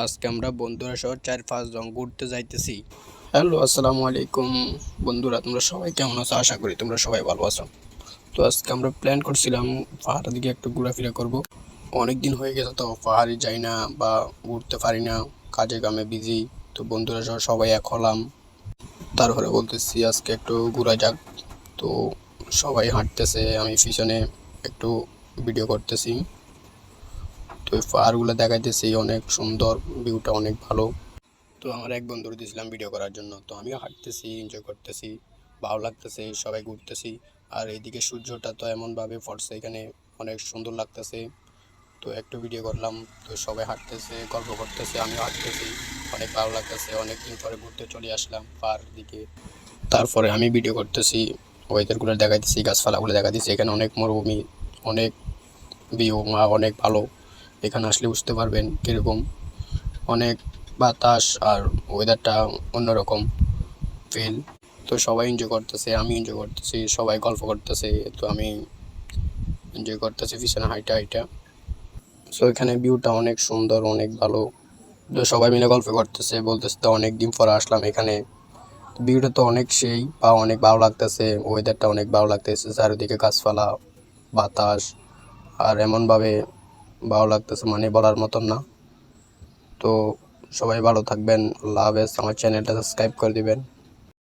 আজকে আমরা বন্ধুরা সহ 4-5 জন ঘুরতে যাইতেছি। হ্যালো, আসসালামু আলাইকুম বন্ধুরা, তোমরা সবাই কেমন আছো? আশা করি তোমরা সবাই ভালো আছো। তো আজকে আমরা প্ল্যান করছিলাম পাহাড়ের দিকে একটু ঘোরাফেরা করব। অনেক দিন হয়ে গেছে তো পাহাড়ে যাই না বা ঘুরতে পারি না, কাজে কামে বিজি। তো বন্ধুরা সহ সবাই এক হলাম, তারপরে বলতেছি আজকে একটু ঘোরা যাক। তো সবাই হাঁটতেছে, আমি পিছনে একটু ভিডিও করতেছি। তো এই পাহাড়গুলো দেখাইতেছি, অনেক সুন্দর, ভিউটা অনেক ভালো। তো আমার এক বন্ধুর দিয়েছিলাম ভিডিও করার জন্য, তো আমিও হাঁটতেছি, এনজয় করতেছি, ভালো লাগতেছে, সবাই ঘুরতেছি। আর এইদিকে সূর্যটা তো এমনভাবে পড়ছে, এখানে অনেক সুন্দর লাগতেছে। তো একটু ভিডিও করলাম। তো সবাই হাঁটতেছে, গল্প করতেছে, আমিও হাঁটতেছি, অনেক ভালো লাগতেছে। অনেক দিন পরে ঘুরতে চলে আসলাম পাহাড়ের দিকে। তারপরে আমি ভিডিও করতেছি, ওয়েদারগুলো দেখাইতেছি, গাছপালাগুলো দেখাইতেছি। এখানে অনেক মরুভূমি, অনেক ভিউ অনেক ভালো। এখানে আসলে বুঝতে পারবেন কীরকম, অনেক বাতাস আর ওয়েদারটা অন্যরকম ফিল। তো সবাই এনজয় করতেছে, আমি এনজয় করতেছি, সবাই গল্প করতেছে, তো আমি এনজয় করতেছি পিছনে হাইটা হাইটা। সো এখানে ভিউটা অনেক সুন্দর, অনেক ভালো। তো সবাই মিলে গল্প করতেছে, বলতেছে তো অনেক দিন পর আসলাম এখানে। ভিউটা তো অনেক সেই বা অনেক ভালো লাগতেছে, ওয়েদারটা অনেক ভালো লাগতেছে, চারিদিকে গাছপালা, বাতাস, আর এমনভাবে ভালো লাগতেছে মানে বলার মতন না। তো সবাই ভালো থাকবেন, আল্লাহ হাফেজ। আমার চ্যানেলটা সাবস্ক্রাইব করে দিবেন।